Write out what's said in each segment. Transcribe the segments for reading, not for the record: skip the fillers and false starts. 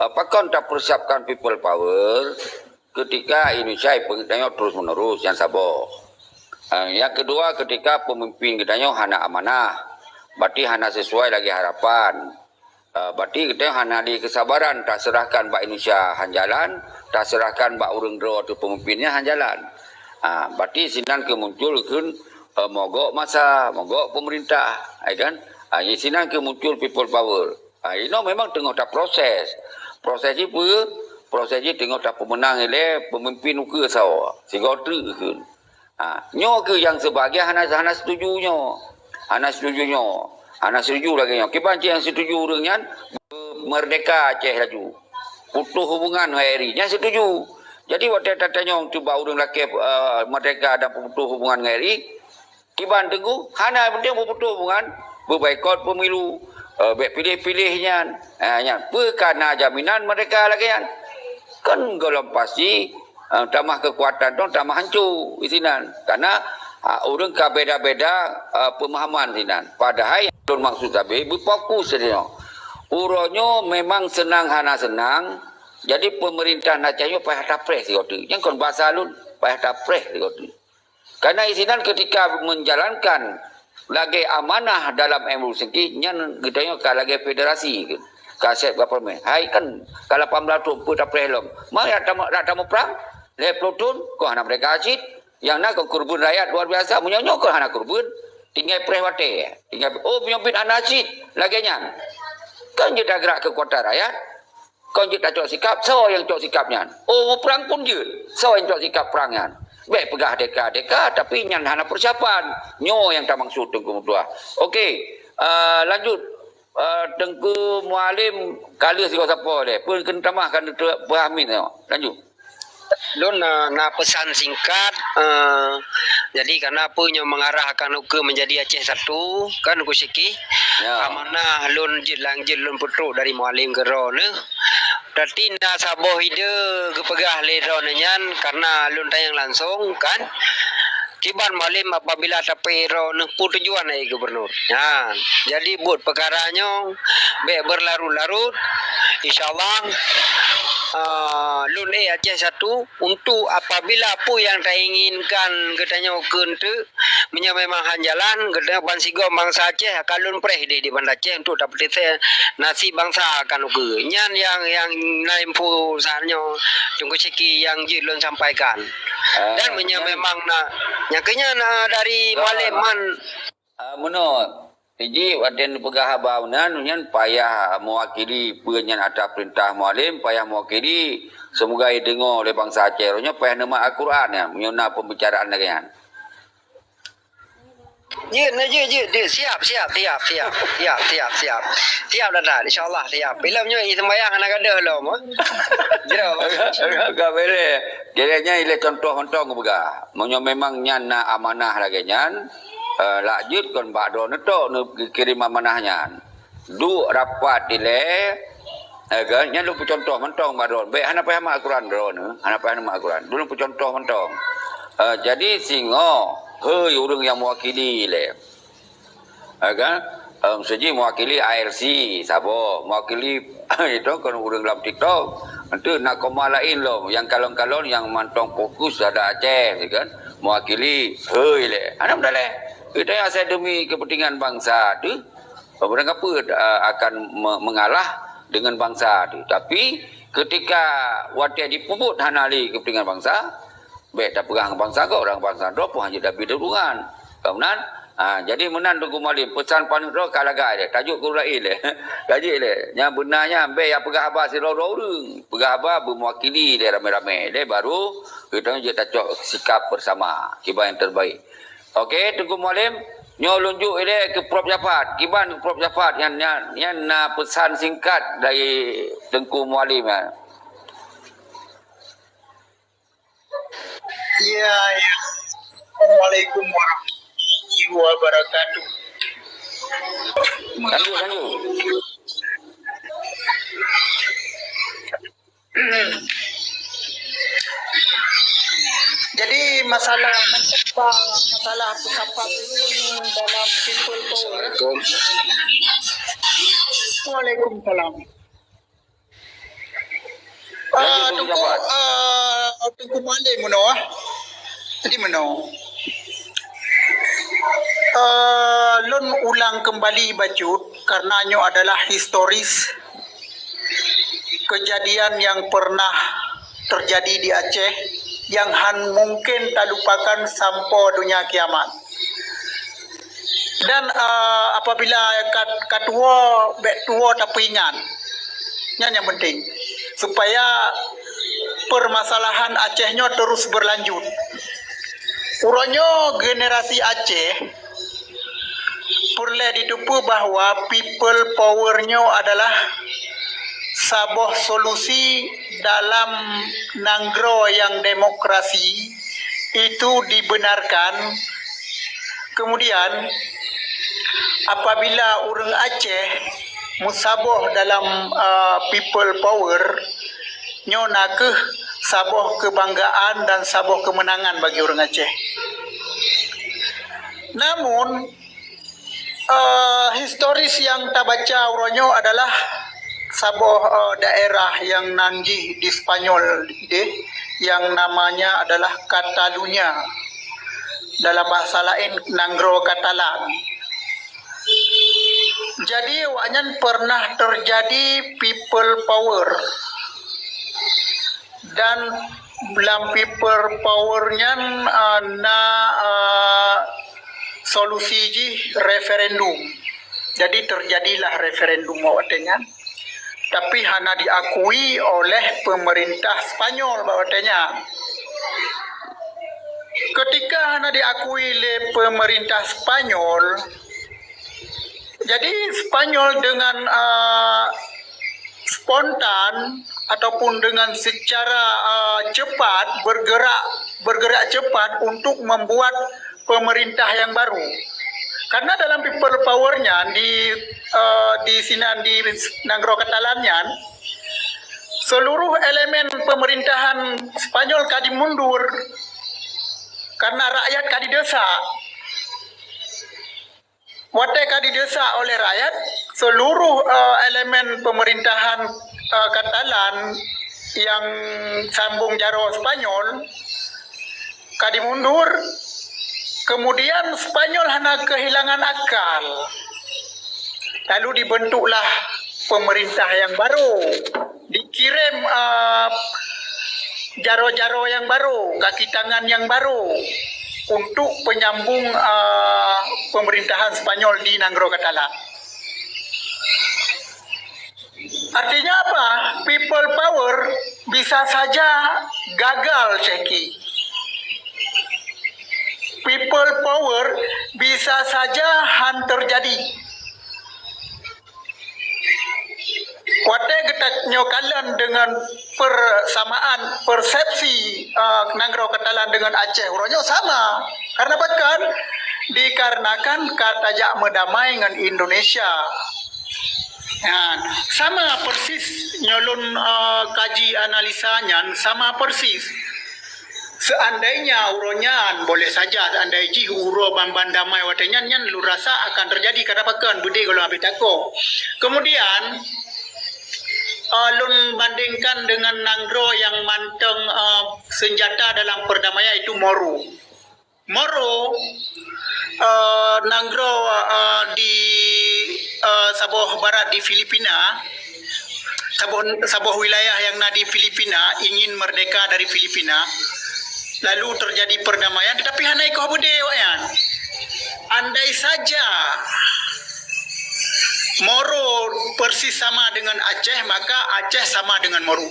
apakah tak persiapkan people power ketika Indonesia pengitannya terus menerus yang sabar. Yang kedua, ketika pemimpin kitanya hana amanah, berarti hana sesuai lagi harapan. Berarti kita hana di kesabaran, tak serahkan bak Indonesia hanjalan, tak serahkan bak urang dro atau pemimpinnya hanjalan. Berarti sinan kemunculkan mogok masa, mogok pemerintah, kan? Sinan kemuncul people power. Ini memang tengok tak proses. Proses itu tengok tak pemenang ile pemimpin ke sawa. Sehingga ke. Nyo ke yang sebahagian hana setuju nyo. Hana setuju lagi nyo. Kibanci yang setuju dengan merdeka Aceh laju. Putus hubungan hari nya setuju. Jadi waktu tatanya tu bau urang laki merdeka dan putus hubungan hari. Kiban tenggu hana penting putus hubungan, berbaikot pemilu. Pilih-pilihnya perkara jaminan mereka lagi kan kalau pasti tambah kekuatan tu tambah hancur isinan karena orang ka beda-beda pemahaman isinan padahal yang maksud tapi berfokus dia uronyo memang senang hana senang jadi pemerintah nak cayo payah tapres dia yang kon bahasa lun payah tapres dia karena isinan ketika menjalankan lagi amanah dalam emergency nyan gedanya ka lagi federasi ke kaset government hai kan kalau 18 pun tak pelom mai ada mau perang le plutun ko hana mereka acit yang nak kurban rakyat luar biasa munyonyo ko hana kurban tinggal prewate tinggal penyompit anak acit lagi nyan kan kita gerak kekuatan rakyat kan kita cok sikap so yang cok sikapnya mau perang pun je so yang cok sikap perangnya baik pegah deka tapi nyan hana persiapan nyo yang tak maksud Tengku Mutua. Okey, lanjut Tengku Mualim kali siapa deh pun kena tambahkan pahami lanjut. Lun na pesan singkat jadi karena punya mengarahkan ke menjadi Aceh satu kan ku siki ya. Amanah lun jilang lun putu dari Mualim ke Rone berarti na saboh ide kepegah le Rone nyan karena lun tayang langsung kan kiban Mualim apabila tapi Rone pu tujuan ai gubernur ya jadi buat perkaranya be berlarut-larut insyaallah lun Aceh satu untuk apabila apa yang tak inginkan katanya kente memang hanjalan katanya bansigo bangsa Aceh kalun preh di Banda Aceh untuk dapat nasi bangsa kan ke nyan yang naimpu sarnya tunggu seki yang jilun sampaikan dan memang nyakanya dari Maleman menurut Iji waden pegah bangunan nyan payah mewakili penyan atas perintah Mualim payah mewakili semoga dengar oleh bangsa Aceh nya payah nama Al-Quran ya menyuna pembicaraan lagi kan. Je siap dah insyaallah siap filmnya sembayang anak ada lo mo jero agak boleh kiranya ile contoh-contoh pegah memang nyan amanah lagi nyan lanjut kon bakdo netok kirim amanahnya du rapat dile kan nya lu contoh mentong badon baik hana payah mak Al-Quran drone hana payah mak Al-Quran dulu contoh mentong jadi singo hei urang yang mewakili le kan seji mewakili ARC sabo mewakili itu kan urang dalam TikTok itu nak koma lain lo yang kalon-kalon yang mantong fokus ada Aceh kan mewakili hei le hana mendale kita yang saya demi kepentingan bangsa tu, orang apa akan mengalah dengan bangsa tu. Tapi ketika waktu dipuput hanali kepentingan bangsa, baik tak pegang bangsa kau orang bangsa tu pun hanya dah bidurungan. Kemudian, jadi menan Tengku Mualim pesan panut tu kalagai dia, tajuk Qurain le, kaji le. Yang benarnya baik yang pegah abah sirau-rau orang, pegah abah bermewakili dia ramai-ramai. Dia baru kita je tajuk sikap bersama, kibah yang terbaik. Okey, Tengku Mualim, nyo lunjuk ile ke Prof Jafat. Kiban Prof Jafat yang pesan singkat dari Tengku Mualim ya. Ya. Assalamualaikum warahmatullahi wabarakatuh. Lanjut. Jadi masalah pesawat ini dalam people power. Waalaikumsalam. Lafaz. Tengku Malay meno Jadi meno. Lon ulang kembali bacut karenanya adalah historis kejadian yang pernah terjadi di Aceh yang mungkin tak lupakan sampai dunia kiamat. Dan apabila katua bek tua tapi ingat, yang penting supaya permasalahan Acehnya terus berlanjut. Uronyo generasi Aceh perlu ditupu bahwa people powernya adalah sebuah solusi dalam nanggro yang demokrasi itu dibenarkan. Kemudian apabila orang Aceh musaboh dalam people power nyona ke saboh kebanggaan dan saboh kemenangan bagi orang Aceh. Namun historis yang tak baca uronyo adalah saboh daerah yang nanji di Spanyol yang namanya adalah Catalunya, dalam bahasa lain Nanggro Catalan. Jadi waknya pernah terjadi people power, dan dalam people powernya solusi ji referendum. Jadi terjadilah referendum waktunya, tapi hanya diakui oleh pemerintah Spanyol waktunya. Ketika hanya diakui oleh pemerintah Spanyol, jadi Spanyol dengan spontan ataupun dengan secara cepat bergerak cepat untuk membuat pemerintah yang baru. Karena dalam people powernya di sini di Nanggro Catalannya, seluruh elemen pemerintahan Spanyol kadi mundur karena rakyat kadi desak. Watai kadi desak oleh rakyat, seluruh elemen pemerintahan Katalan yang sambung jaro Spanyol kadi mundur. Kemudian Spanyol hanya kehilangan akal. Lalu dibentuklah pemerintah yang baru. Dikirim jaro-jaro yang baru, kaki tangan yang baru untuk penyambung pemerintahan Spanyol di Nanggro Catalan. Artinya apa? People power bisa saja gagal, Ceki. People power bisa saja terjadi. Kuatnya kita nyokalan dengan persamaan persepsi Nanggro Catalan dengan Aceh, urangnya sama. Karena bahkan dikarenakan katajak mendamai dengan Indonesia. Nah, sama persis nyolon kaji analisanya, sama persis. Seandainya uronyan boleh saja seandainya uro bamban damai watenya nyan lu rasa akan terjadi karena bahkan bude kalau habis tako. Kemudian lun bandingkan dengan Nanggro yang manteng senjata dalam perdamaian itu Moro. Nanggro di Sabah Barat di Filipina, Sabah wilayah yang di Filipina ingin merdeka dari Filipina. Lalu terjadi perdamaian, tetapi hanai kau bude wayan. Andai saja Moro persis sama dengan Aceh, maka Aceh sama dengan Moro.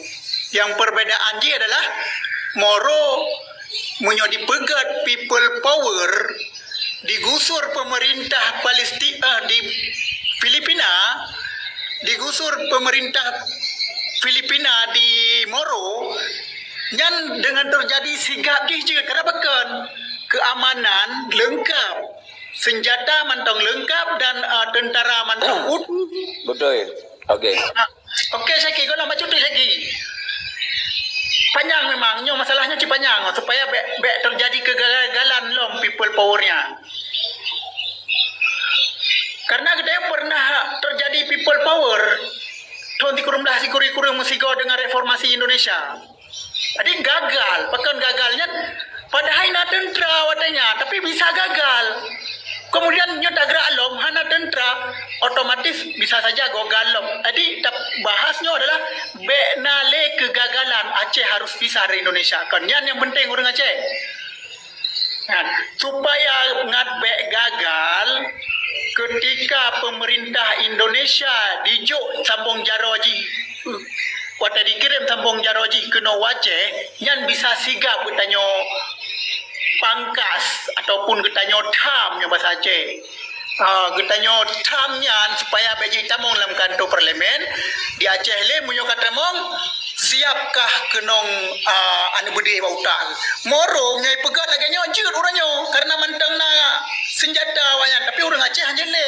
Yang perbedaan dia adalah Moro menjadi pegat people power, digusur pemerintah Palestina di Filipina, digusur pemerintah Filipina di Moro. Dan dengan terjadi sigap di juga karena bahkan keamanan lengkap, senjata mantong lengkap dan tentara mantong utuh. Betul. Okey. Okey, saya kira nak baca tu lagi. Panjang memangnya masalahnya cik panjang supaya terjadi kegagalan lom people powernya. Karena kita pernah terjadi people power tahun 19 kurang musigo dengan reformasi Indonesia. Jadi gagal, pekan gagalnya padahal na tentera watanya, tapi bisa gagal. Kemudian nyo dagra alom hana tentera otomatis bisa saja gogalom. Jadi bahasnya adalah benale kegagalan Aceh harus pisah dari Indonesia. Kan yang penting orang Aceh. Nah, supaya ngadbek gagal ketika pemerintah Indonesia dijuk sambung jaroji wata dikirim sambung jaroji ke Aceh yang bisa sigap bertanya pangkas ataupun getanyo tham yang bahasa Aceh. Getanyo thamnya supaya beji tamong dalam kantor parlimen di Aceh le munyo katamong siapkah kenong anu bede bauta. Moro nyai pegat lagi nyo jut uranyo karena mantang na senjata wayan tapi orang Aceh hanya le.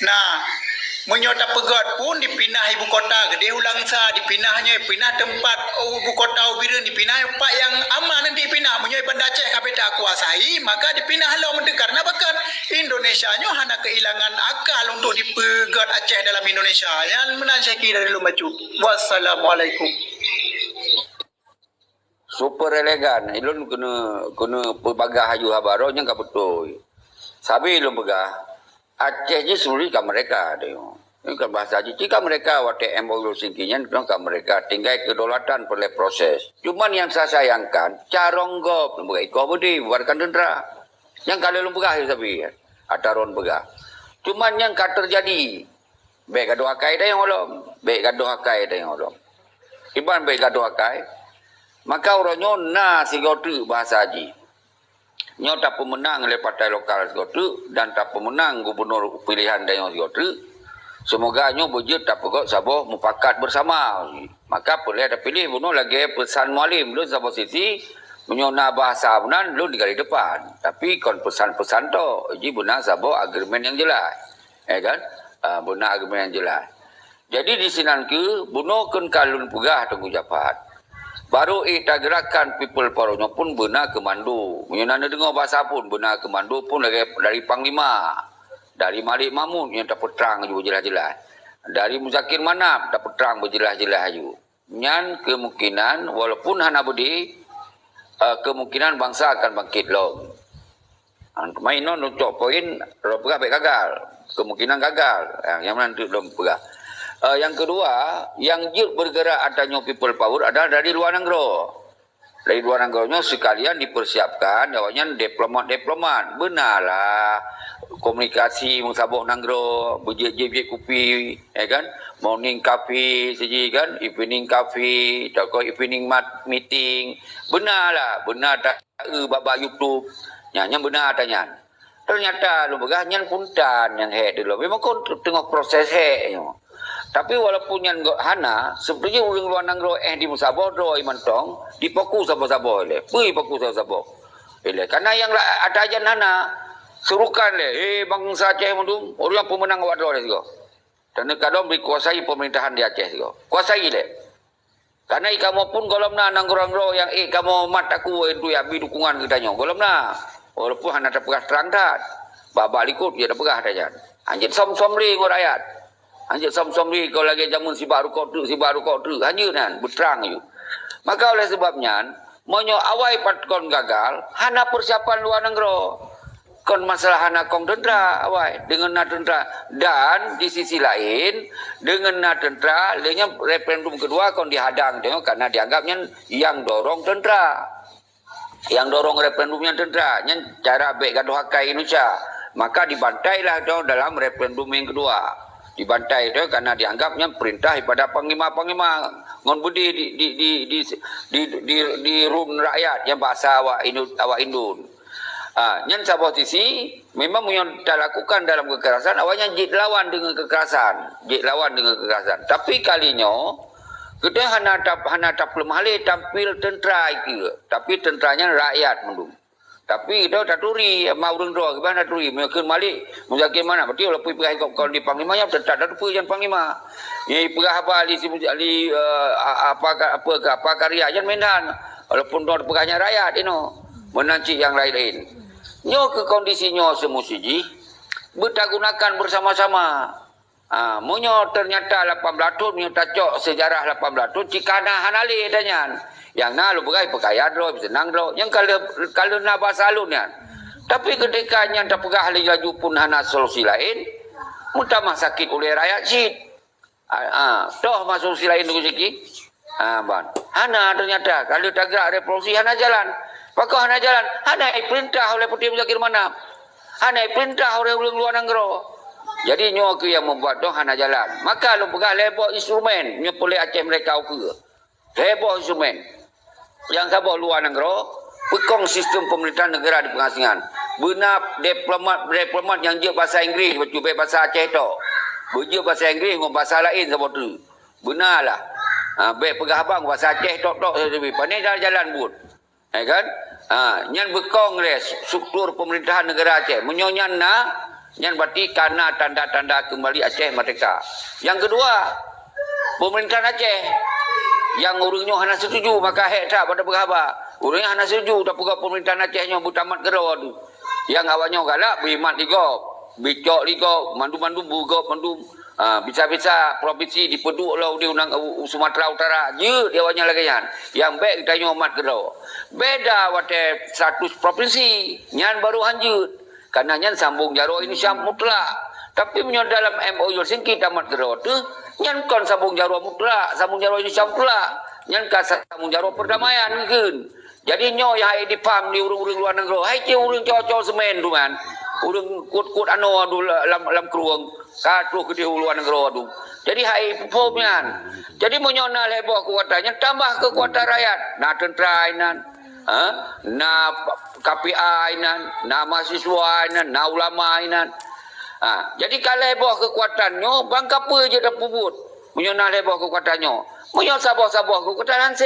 Nah, menyota pegat pun dipindah ibu kota gede ulangsa dipindahnya pindah tempat ibu kota Ubiren dipindah pak yang aman nanti pindah menyoi banda Aceh kabeta kuasai maka dipindah halau mendengar karena bahkan Indonesia nyo hana kehilangan akal untuk dipegat Aceh dalam Indonesia yang menansaki dari Lumbacu. Wassalamualaikum. Super elegan. Ilun kena pelbagah haju habaro yang ka betul. Sabi ilun begah. Aceh je suri ka mereka dia. Ini kan bahasa Aceh ka mereka wate MOU singkinya ka mereka tinggal kedaulatan oleh proses. Cuman yang saya sayangkan caronggo begai ko budi bukan tentera. Yang kali lu begah sabi ataron begah. Cuman yang ka terjadi baik gaduh akai dah yang olom, baik gaduh akai dah yang olom. Iban baik gaduh akai maka orangnya na sigotu bahasa Haji. Nyo tak pemenang oleh partai lokal sigotu dan tak pemenang gubernur pilihan dan sigotu. Semoga nyo bujut tak pegok sabo mufakat bersama. Maka boleh ada pilih bunuh lagi pesan mualim lu sabo sisi menyona bahasa benan lu di garis depan. Tapi kon pesan-pesan to ji benar sabo agreement yang jelas. Kan? Benar agreement yang jelas. Jadi di sinan ke bunuh kun kalun pegah tunggu japat. Baru ita gerakan people powernya pun benar ke Mandu. Menyana dengar bahasa pun benar ke Mandu pun dari Panglima. Dari Malik Mamun yang dapat terang juga jelas-jelas. Dari Muzakir Manap dapat terang berjelas-jelas juga. Yang kemungkinan walaupun hana budi kemungkinan bangsa akan bangkit long. Mainon untuk poin robah baik gagal. Kemungkinan gagal. Yang mana untuk long pegah. Yang kedua, yang bergerak adanya people power adalah dari luar negara. Dari luar negaranya sekalian dipersiapkan, jawabnya diplomat. Benarlah komunikasi musabah negara, berjejek kopi, kan? Morning coffee, saja kan? Evening coffee, atau evening meeting. Benarlah, benar tak babak YouTube. Yang benar tanya. Ternyata lu begahnya puntan yang head dulu. Memang kau tengok proses headnya. Tapi walaupun yang hana, sebenarnya orang luar negara di musabah do imantong dipokus sabo-sabo le. Pui pokus sabo-sabo. Karena yang ada ajan hana serukan le, bangsa Aceh mundum, orang pemenang awak do le sego. Dan kadang dikuasai pemerintahan di Aceh sego. Kuasai le. Karena kamu pun golomna nanggro-nanggro yang kamu mataku itu ya bi dukungan kitanya. Golomna. Walaupun hana terpegas terang dah. Baba likut dia terpegas aja. Anjir som-som li ngor rakyat. Anjir som-som ni kau lagi jamun si baru kau tu, hanya nan berterang you. Maka oleh sebabnya, monyo awai patkon gagal, hana persiapan luar negara. Kon masalah hana kong tentera awai dengan na tentera dan di sisi lain dengan na tentera, dengan referendum kedua kon dihadang tengok karena dianggapnya yang dorong tentera. Yang dorong referendumnya tentera, yang cara baik gaduh hakai Indonesia. Maka dibantailah dalam referendum yang kedua. Dibantai itu karena dianggapnya perintah daripada panglima-panglima ngon budi di rum rakyat yang bahasa awak Indun. Yang sabah sisi memang yang tak lakukan dalam kekerasan awalnya jid lawan dengan kekerasan, Tapi kalinya kita hana tak lemah tampil tentera itu, tapi tenteranya rakyat mendung. Tapi kita tak turi, mau orang doa, gimana turi? Mungkin Malik, Muzakir mana? Berarti kalau pergi pergi kau di Panglima, yang tak ada pergi yang Panglima. Ini pergi apa karya yang mainan. Walaupun doa perginya rakyat, menanci yang lain-lain. Nyo ke kondisinya semusiji, bertagunakan bersama-sama. Munyo ternyata 18 tahun munyo tacok sejarah 18 tahun cikana hanali danyan. Yang na lu begai pakaian ro senang ro. Yang kalau na bahasa lu nian. Tapi ketika yang tak pegah laju pun hana solusi lain, mutamah sakit oleh rakyat cid. Toh masuk solusi lain tu sikit. Ban. Hana ternyata kalau tak gerak revolusi hana jalan. Pakau hana jalan, hana perintah oleh Putih Muzakir Manap. Hana perintah oleh luar negara. Jadi nyo ke yang membuat dong hana jalan. Maka lu pegah lebok instrumen nyo boleh Aceh mereka ke. Lebok instrumen. Yang sabah luar negara pekong sistem pemerintahan negara di pengasingan. Benar diplomat yang je bahasa Inggeris betul bahasa Aceh tu. Beje bahasa Inggeris dengan bahasa lain sebab tu. Benarlah. Baik pegah abang bahasa Aceh tok lebih pandai dah jalan pun. Kan? Nyan bekong les struktur pemerintahan negara Aceh. Menyonyan nyan berarti karena tanda-tanda kembali Aceh merdeka. Yang kedua, pemerintahan Aceh yang urangnya hana setuju maka hek tak pada berapa. Urangnya hana setuju tak pegah pemerintahan Acehnya butamat gero tu. Yang awaknya galak bimat ligop, bicok ligop, mandu-mandu bugop mandu bisa-bisa provinsi dipeduk lah di undang Sumatera Utara. Je dia awaknya lagi yan. Yang baik kita nyomat gero. Beda wate 100 provinsi, nyan baru hanjut. Karena nyan sambung jaro ini syam mutlak. Tapi menyo dalam MOU Helsinki tamat gero tu, nyan kon sambung jaro mutlak, sambung jaro ini syam mutlak. Nyan ka sambung jaro perdamaian mungkin. Jadi nyo yang hai dipam di urung-urung luar negara. Hai ke urung cocok semen tu kan. Urung kut-kut anu adu lam keruang. Katuh ke di luar negara tu. Jadi hai performan. Jadi menyona lebah kekuatannya tambah kekuatan rakyat. Nah tentera inan. Na KPI inan, na mahasiswa inan, na ulama inan. Jadi kalau lebah kekuatannya bangka apa je dah pubut. Menyona lebah kekuatannya. Menyon sabah-sabah kekuatan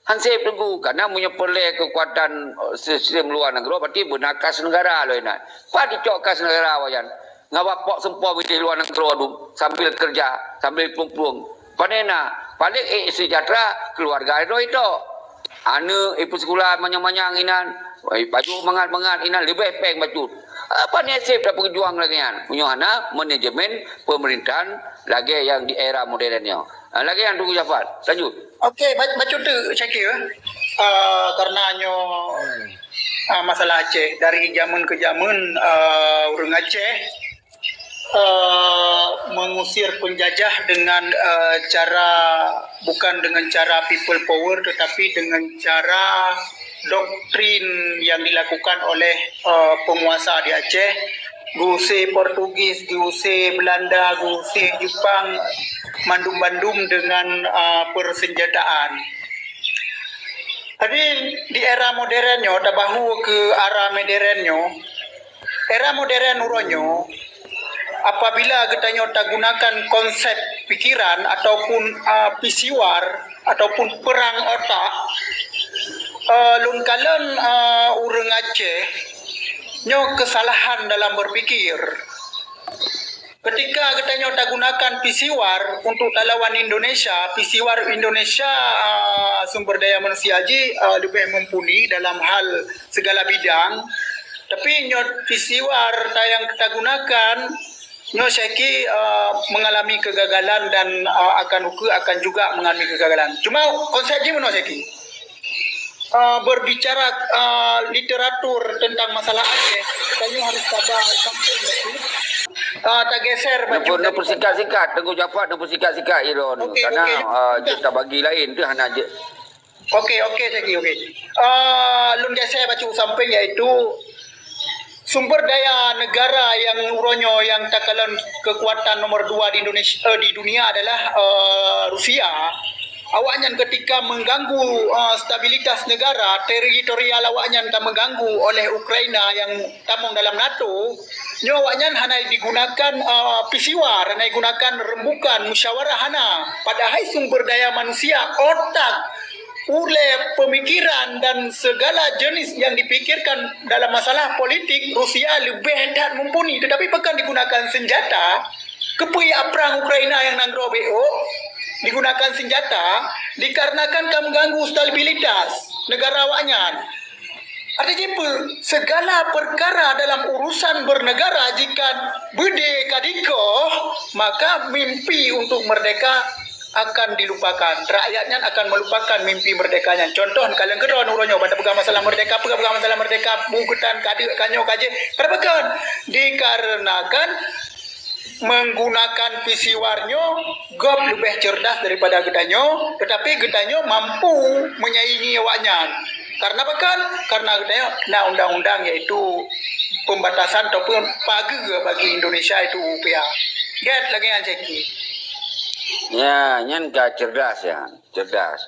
Hansip tunggu karena punya perle kekuatan sistem luar negara berarti benakas negara loh ini. Pak dicok kas negara wajan. Ngawak pok sempor di luar negara tu sambil kerja, sambil plung-plung. Panena, paling sejahtera keluarga itu. Anu ibu sekolah manyang-manyang inan, baju mengat-mengat inan lebih peng baju. Apa ni sip dah berjuang lagi kan? Punya anak manajemen pemerintahan lagi yang di era modernnya. Lagi yang tunggu Jafar. Lanjut. Okey, baca tu Syakir. Karena masalah Aceh dari zaman ke zaman orang Aceh mengusir penjajah dengan cara bukan dengan cara people power tetapi dengan cara doktrin yang dilakukan oleh penguasa di Aceh. Guse Portugis, guse Belanda, guse Jepang, mandum-mandum dengan persenjataan. Jadi di era modernnya, tabahu ke arah modernnya, era modern uronyo, apabila kita tak gunakan konsep pikiran ataupun pisiwar ataupun perang otak, lungkalan urang Aceh nyo kesalahan dalam berpikir. Ketika kita tak gunakan pisiwar untuk lawan Indonesia, pisiwar Indonesia sumber daya manusia haji lebih mumpuni dalam hal segala bidang. Tapi nyo pisiwar yang kita gunakan nyo Syeki mengalami kegagalan dan akan juga mengalami kegagalan. Cuma konsep je mana Syeki? Berbicara literatur tentang masalah Aceh, kita harus sabar sampai betul. Tak geser baju. Nak persikat-sikat, tengok Jafar nak persikat-sikat Iron. Karena kita bagi lain tu hanya je. Okey Syekh, okey. Lun geser baju samping iaitu sumber daya negara yang uronyo yang takalan kekuatan nomor 2 di Indonesia di dunia adalah Rusia. Awaknya ketika mengganggu stabilitas negara, teritorial awaknya tak mengganggu oleh Ukraina yang tamung dalam NATO, nyo awaknya hanya digunakan pisiwar, hanya digunakan rembukan, musyawarah hana. Padahal sumber daya manusia, otak, pemikiran dan segala jenis yang dipikirkan dalam masalah politik, Rusia lebih hebat mumpuni. Tetapi bukan digunakan senjata, kepuya perang Ukraina yang nanggro BO, digunakan senjata dikarenakan mengganggu stabilitas negara awaknya. Ada jumpa segala perkara dalam urusan bernegara jika berde kadiko, maka mimpi untuk merdeka akan dilupakan. Rakyatnya akan melupakan mimpi merdekanya. Contoh kalian kedua nuronyo pada pegang masalah merdeka, bukutan kadik kanyo kaje. Perbekan dikarenakan menggunakan pisiwarnyo gop lebih cerdas daripada gedanyo, tetapi gedanyo mampu menyaingi awaknya. Karena apa kan? Karena gedanyo kena undang-undang yaitu pembatasan ataupun pagar bagi Indonesia itu UPA. Get lagi yang ceki. Ya, nyan ka cerdas ya, cerdas.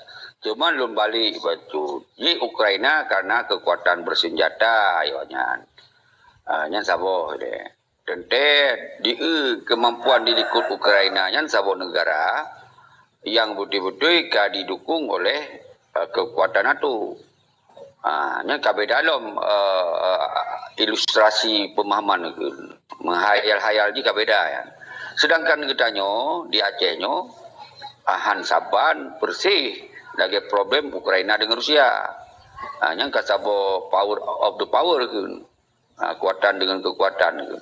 Cuman belum balik batu. Di Ukraina karena kekuatan bersenjata, ya nyan. Nyan sabo deh. Tente di kemampuan didikut Ukraina nyan sabo negara yang betul-betul ka didukung oleh kekuatan NATO. Nyan ka dalam ilustrasi pemahaman menghayal-hayal di kabeda ya. Sedangkan getanyo di Acehnya ahan saban bersih lagi problem Ukraina dengan Rusia. Yang kasabo power of the power kan. Kekuatan dengan kekuatan kan.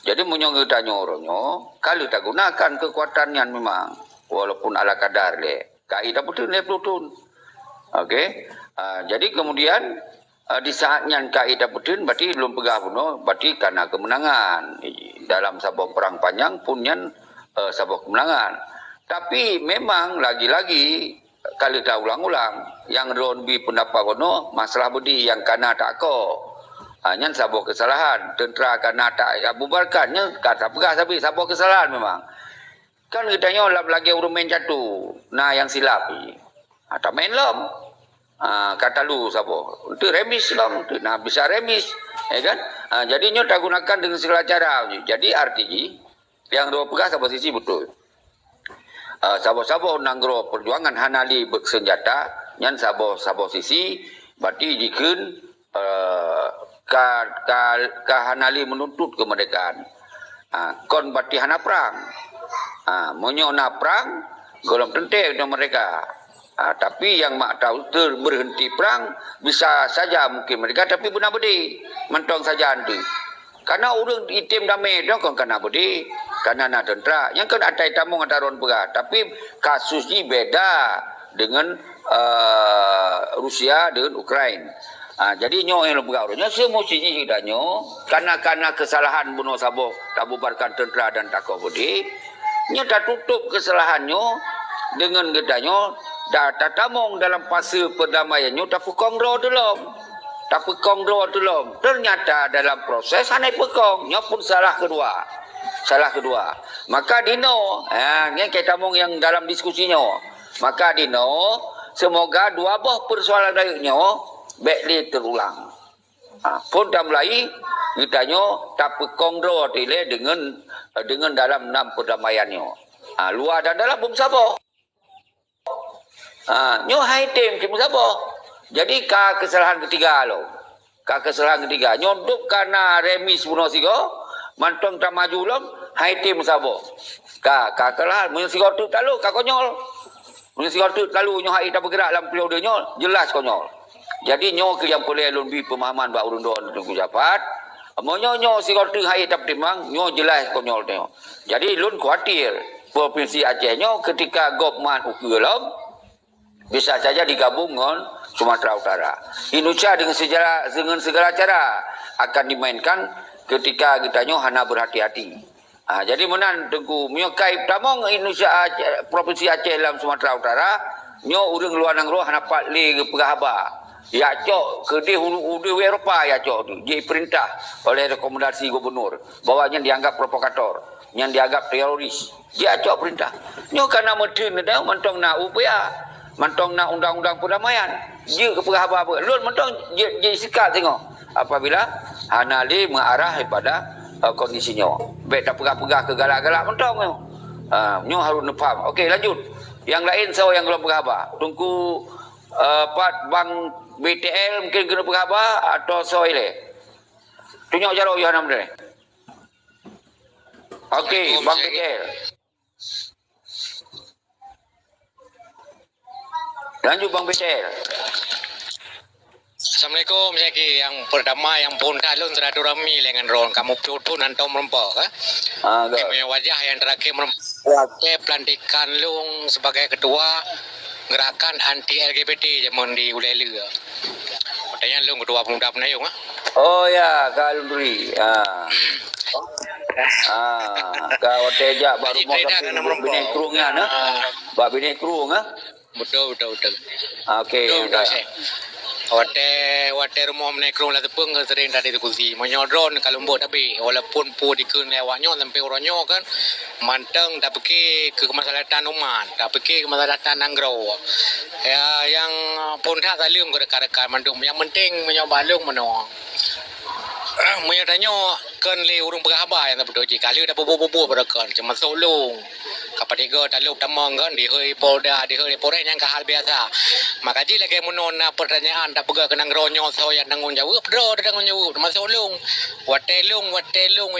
Jadi menyong getanyo orangnya kalau tak gunakan kekuatannya memang walaupun ala kadar le. Kaidah betul le plutun. Okey. Jadi kemudian di saatnya kaidah betul berarti belum pegah puno berarti karena kemenangan dalam sebuah perang panjang pun yang sebuah kemenangan. Tapi memang lagi-lagi kalau dah ulang-ulang yang lebih pendapat kono masalah budi yang kana tak ko. Hanya sebuah kesalahan tentera kana tak bubarkannya kata pegah tapi sebuah kesalahan memang. Kan kitanya lagi urung main jatuh. Nah yang silap ni. Tak main lom. Kata lu sabo untuk remis lah, nah bisa remis, ya kan? Jadi nyo tak gunakan dengan segala cara. Jadi arti yang dua pegah sabo sisi betul. Sabo nanggro perjuangan hanali bersenjata, nyan sabo sisi, berarti jikun ka hanali menuntut kemerdekaan. Kon berarti hana perang. Monyo na perang, golong tentek dengan mereka. Tapi yang mak tahu berhenti perang bisa saja mungkin mereka tapi benar bedi mentong saja nanti karena orang itim damai dong kan kena bedi karena nak tentera yang kan ada tamu ngataron pegah tapi kasusnya beda dengan Rusia dengan Ukraina. Jadi nyo yang lebih orangnya semestinya kita nyo karena kesalahan bunuh sabo tak bubarkan tentera dan takut bedi nyo tak tutup kesalahannya dengan gedanyo dah tatamong dalam fase perdamaiannya tak pekongro dulu. Ternyata dalam proses hanai pekong nya pun salah kedua. Maka dino yang kita tamong yang dalam diskusinya. Maka dino semoga dua buah persoalan dayuknya baiklah terulang. Pun dah mulai ditanya tak pekongro tile dengan dalam enam perdamaiannya. Luar dan dalam bum sabo. Nyo hai tim kim sabo. Jadi kesalahan ketiga lo. Kesalahan ketiga nyodok karena remis bunuh sigo mantong tak maju lom hai tim sabo. Kesalahan mun sigo tu talu konyol. Mun sigo tu talu nyo hai tak bergerak dalam periode nyo jelas konyol. Jadi nyo ke yang boleh lebih pemahaman ba urun don tunggu japat. Monyo sigo tu hai tak timang nyo jelas konyol tengok. Jadi lun khawatir provinsi Aceh nyo ketika gopman ukulom bisa saja digabung dengan Sumatera Utara. Indonesia dengan segala cara akan dimainkan ketika kita hana berhati-hati. Jadi menan tengku menyokai tamong Indonesia provinsi Aceh dalam Sumatera Utara nyo urang luar nangro hana patli pegahaba. Ya cok ke di Eropah ya cok tu. Dia perintah oleh rekomendasi gubernur bahwanya dianggap provokator, yang dianggap teroris. Dia cok perintah. Nyo kana medin dah mantong na upaya. Mantong nak undang-undang perdamaian. Dia keperah apa-apa. Lun mantong dia sikat tengok. Apabila hanali mengarah kepada kondisinya. Baik tak pegah-pegah ke galak-galak mantong. Nyo harus faham. Okey lanjut. Yang lain so yang belum pegah apa? Tunggu part bang BTL mungkin kena pegah apa atau so ile. Tunjuk jaro Yohana Mdre. Okey, bang BTL. Lanjut Bang Betel. Assalamualaikum Syekh. Yang pertama yang pun talun silaturahmi dengan ron kamu pun antum merempok punya wajah yang terakhir merempok pelantikan lung sebagai ketua gerakan anti LGBT zaman di Ulela. Katanya lung ketua pemuda penayung Oh ya, Kalundri. Kau tejak baru mau sampai bini kerungnya nah. Bak bini kerung Betul. Okey. Betul Syekh. Wate rumah menekrong lah tepung ke sering tadi tu kursi menyodron kalau mbok tapi walaupun pu dikun lewatnya sampai orangnya kan manteng tak pergi ke kemaslahatan umat tak pergi ke kemaslahatan nanggro ya yang pun tak saling ke rekan-rekan mandum yang penting menyoba lung menong menyatanya kan le urung berhabar yang betul je kali dah bobo-bobo berakan cuma solong kapatiga taluk tamang kan di hơi polda di hơi polda yang hal biasa maka ji lagi menona pertanyaan tak pegah kenang ronyo so yang tanggung jawab bro tanggung jawab masuk solong watelung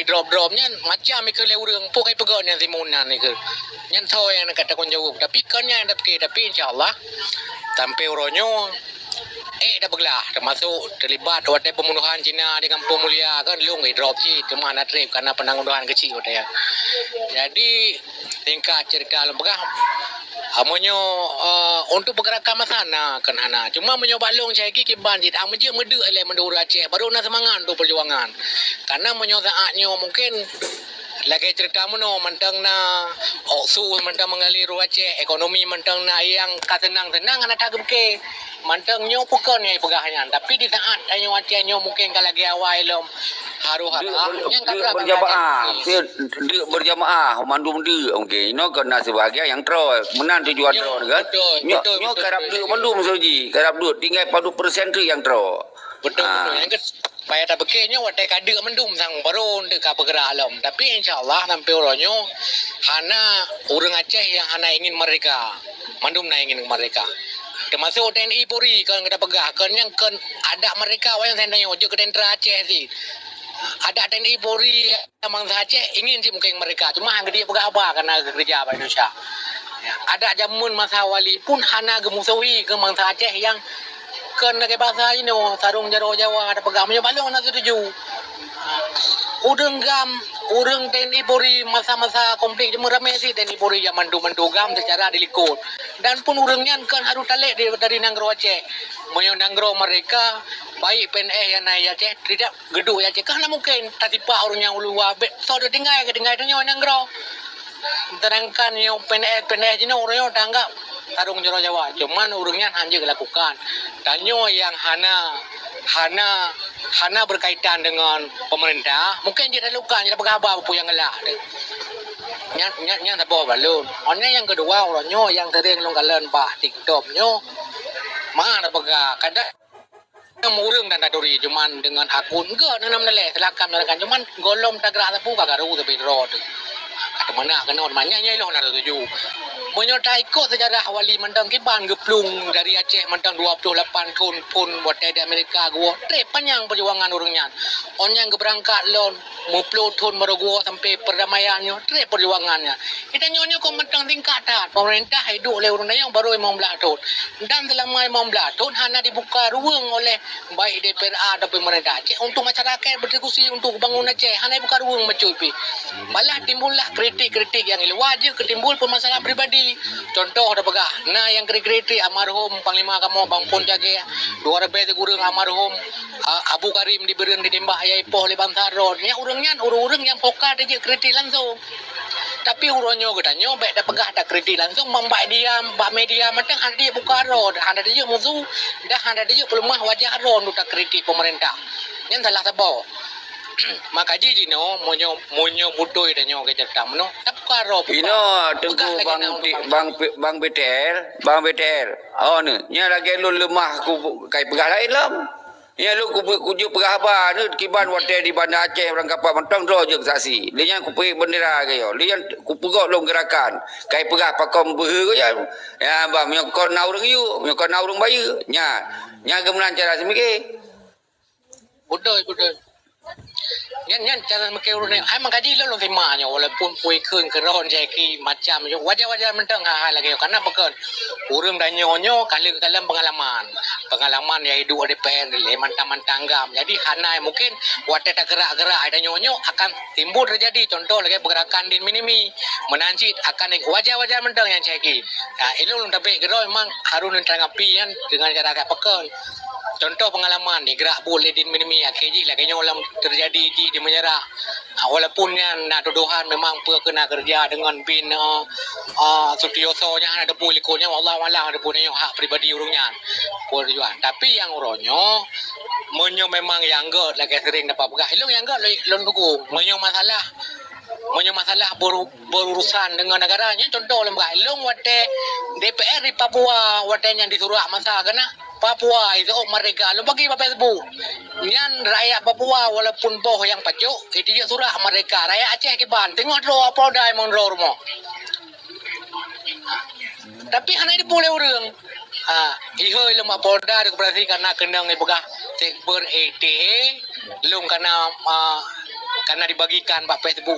drop-dropnya macam ikut le urang pokai pegah yang simunan ni ke yang so yang kata tanggung jawab tapi kan yang tapi insyaallah sampai ronyo dah bergelah termasuk terlibat waktu pembunuhan Cina di Kampung Mulia kan lung drop je cuma nak trip karena penangguhan kecil dia. Jadi tingkat cerita lembagah amonyo untuk pergerakan masana kan hana cuma menyoba lung saya ki ban jit amje mede ele mendur Aceh baru nak semangat untuk perjuangan karena menyosaatnya mungkin lagi cerita mono mentang na oksu mentang mengalir Aceh ekonomi mentang na yang katenang-tenang anak tak ke mentang nyo bukan yang pegahnya tapi di saat ayo Aceh nyo mungkin kalau lagi awal lom berjamaah berjamaah mandum dia okey ino kena sebagai yang tro menan tujuan tro kan nyo karap dia mandum soji karap dia tinggal padu persen tu yang tro betul yang ke supaya tak bekenya watai kada mendum sang baru dek bergerak alam tapi insyaallah sampai orangnya hana orang Aceh yang hana ingin mereka mandum na ingin mereka termasuk TNI Polri kan kita pegah kan yang kan ada mereka yang saya tanya je ke tentera Aceh si ada TNI Polri yang mangsa Aceh ingin si mungkin mereka cuma hang dia pegah apa karena kerja pada Indonesia ada jamun masa wali pun hana gemusawi ke mangsa Aceh yang kan ke bahasa ini sarung jaro Jawa ada pegamnya balong nak setuju urang TNI Polri masa-masa konflik cuma ramai sih TNI Polri yang mandu gam secara dilikut dan pun urangnya kan harus talik dari Nanggro Aceh menyang Nanggro mereka baik PNS yang naik Aceh tidak gedung Aceh kan mungkin tak tipa orangnya uluwa so dia tinggal itu Nanggro terangkan yang PNS ini orangnya tanggap sarung jero Jawa cuman urangnya hanya dilakukan dan yang hana berkaitan dengan pemerintah mungkin dia lakukan dia bergabar apa yang gelak yang tak bawa balun yang kedua orangnya yang sering longgalan pak TikTok mana pegah kadang murung dan daduri cuman dengan akun enggak nanam nilai silakan cuman golom tak gerak sapu kagak ru tapi road kata mana kena orangnya loh nak tuju menyertai ikut sejarah wali mentang kiban geplung dari Aceh mentang 28 tahun pun buat di Amerika gua trip panjang perjuangan orangnya yang berangkat lon 50 tahun baru gua sampai perdamaiannya trip perjuangannya kita nyonya kok mentang tingkatan pemerintah hidup oleh orang yang baru 15 tahun dan selama 15 tahun hanya dibuka ruang oleh baik DPRA dan pemerintah Aceh untuk masyarakat berdiskusi untuk bangun Aceh hanya buka ruang mencuci malah timbullah kritik-kritik yang luar je ketimbul permasalahan pribadi contoh ada pegah nah yang kritik almarhum Panglima kamu Bang Pun Jage 2 gurung almarhum Abu Karim diberi ditembak Yai Poh di Bangsar nya urang yang pokar dia kritik langsung tapi urangnya katanya baik dah pegah dah kritik langsung membak dia mbak media macam ada dia buka road ada dia musuh dah ada dia pelemah wajah road untuk kritik pemerintah yang salah sebab maka ji no monyo butuh dan nyo ke cerita no tapka ro ino tengku bang betel oh ni nya lagi lu lemah ku kai pegah lain lam nya lu kuju pegah apa ni kiban wate di Bandar Aceh orang kapal mentang ro je saksi dia ku pergi bendera ke yo dia ku pegok long gerakan kai pegah pakom behe ya bang nyo kon naurung yu nyo kon naurung bayu nya gemenan cara semike betul Nyan cara makai urut ni, emang kaji lo timanya walaupun pui kun keron jeki macam wajah mentang hal lagi karena bukan urang dan nyonyo kali pengalaman pengalaman yang hidup DPR le mantang-mantang gam. Jadi hanai mungkin wate tak gerak-gerak ada nyonyo akan timbul terjadi contoh lagi pergerakan din minimi menancit akan wajah-wajah mendang yang ceki. Elok tapi geroi memang harus nentanggapi kan dengan cara agak pekan. Contoh pengalaman ni gerak boleh din minimi akhirnya lagi nyolam terjadi di menyerah. Walaupun yang nak tuduhan memang kena kerja dengan bin Sutioso nya ada pulikonya Allah malang ada punya hak pribadi urungnya. Pujuan. Tapi yang uronyo menyo memang yang god lagi sering dapat pegah. Ilung yang god lon dukung. Menyo masalah berurusan dengan negaranya contoh lembaga ilung wate DPR di Papua wate yang disuruh masa kena Papua itu mereka lu bagi apa Facebook nian rakyat Papua walaupun boh yang pacuk itu juga surah mereka rakyat Aceh kiban tengok lo apa dah emang mo tapi hanya di boleh orang iho ilmu Polda dikoperasi karena kenang ibugah sekber ETA lung karena dibagikan pak Facebook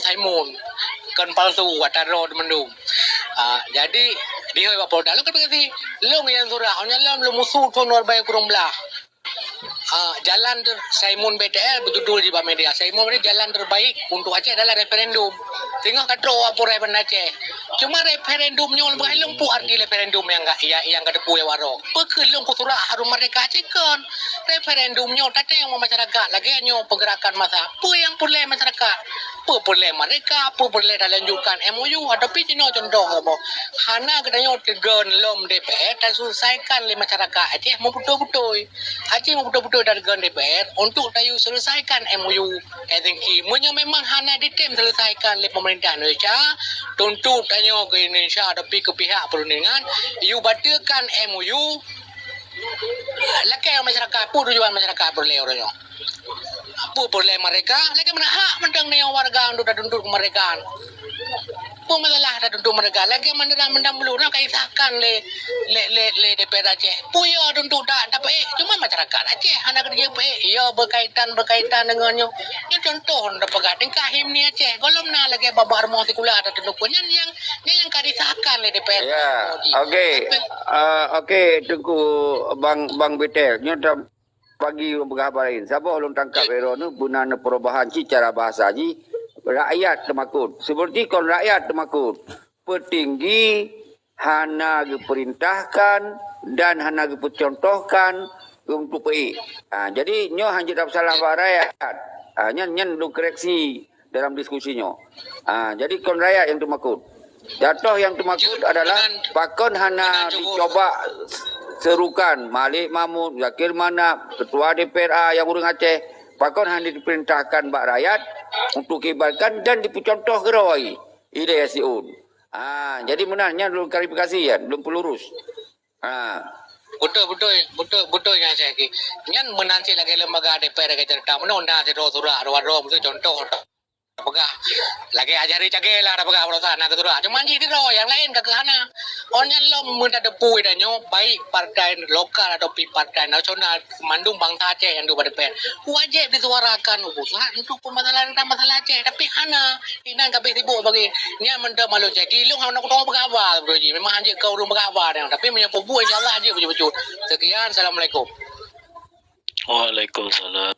Simon kan palsu wataro mendung jadi dia pak Polda lu kan berarti lung yang surah hanya lu musuh tonor baik kurang belah jalan Simon BTL berjudul di media Simon ini jalan terbaik untuk Aceh adalah referendum tinggal katro apa referendum Aceh cuma referendumnya orang belum pu arti referendum yang kedepu ya warok pekelung kutura harum mereka Aceh kan referendumnya tadi yang mau masyarakat lagi hanya pergerakan masa apa yang boleh masyarakat apa boleh mereka apa boleh lanjutkan MOU tapi cino contoh apa hana katanya tegan lom DPR dan selesaikan le masyarakat Aceh mau betul-betul Aceh mau betul-betul dengan DPR untuk tayu selesaikan MOU Helsinki memang hana ditem selesaikan le pemerintah Indonesia tuntut tanya ke Indonesia tapi ke pihak perundingan you batalkan MOU lakai masyarakat pun tujuan masyarakat boleh orangnya apa boleh mereka lagi mana hak mendang ni warga untuk tuntut kemerdekaan apa masalah dah tuntut mereka lagi mendang belum nak kisahkan le DPR Aceh puya tuntut dah tapi cuma masyarakat Aceh anak kerja ya berkaitan dengannya ini contoh dah pegat kahim ni Aceh kalau nak lagi babar mau sekolah ada tuntut yang kadisahkan le DPR ya okey tunggu bang Betel nyoda pagi berkabarin siapa ulun tangkap ero nu bunana perubahan cara bahasa ji rakyat temakut seperti kon rakyat temakut petinggi hana diperintahkan dan hana dipercontohkan untuk PI jadi nyo hanya dapat salah rakyat nyen lu koreksi dalam diskusinya jadi kon rakyat yang temakut jatuh yang temakut adalah pakon hana dicoba serukan Malik Mahmud, Zakir Manap, Ketua DPR yang urung Aceh, pakon hanya diperintahkan bak rakyat untuk kibarkan dan dipercontoh gerawai. Ide Yasiun. Jadi benarnya belum klarifikasi ya, belum pelurus. Betul yang saya ki. Nyan menanti lagi lembaga DPR ke cerita mana unda surah mesti contoh apakah lagi ajari cage lah apakah urusan nak keturah cuma jadi yang lain ke sana onyan lo minta depu idanyo baik partai lokal atau partai nasional mandung bangsa Aceh yang dua DPR wajib disuarakan urusan untuk permasalahan masalah Aceh tapi hana inan kabeh sibuk bagi ni menda malu cagi lu nak tahu berapa broji memang anjir kau urung berapa tapi punya pobu insyaallah aja betul-betul sekian assalamualaikum Waalaikumsalam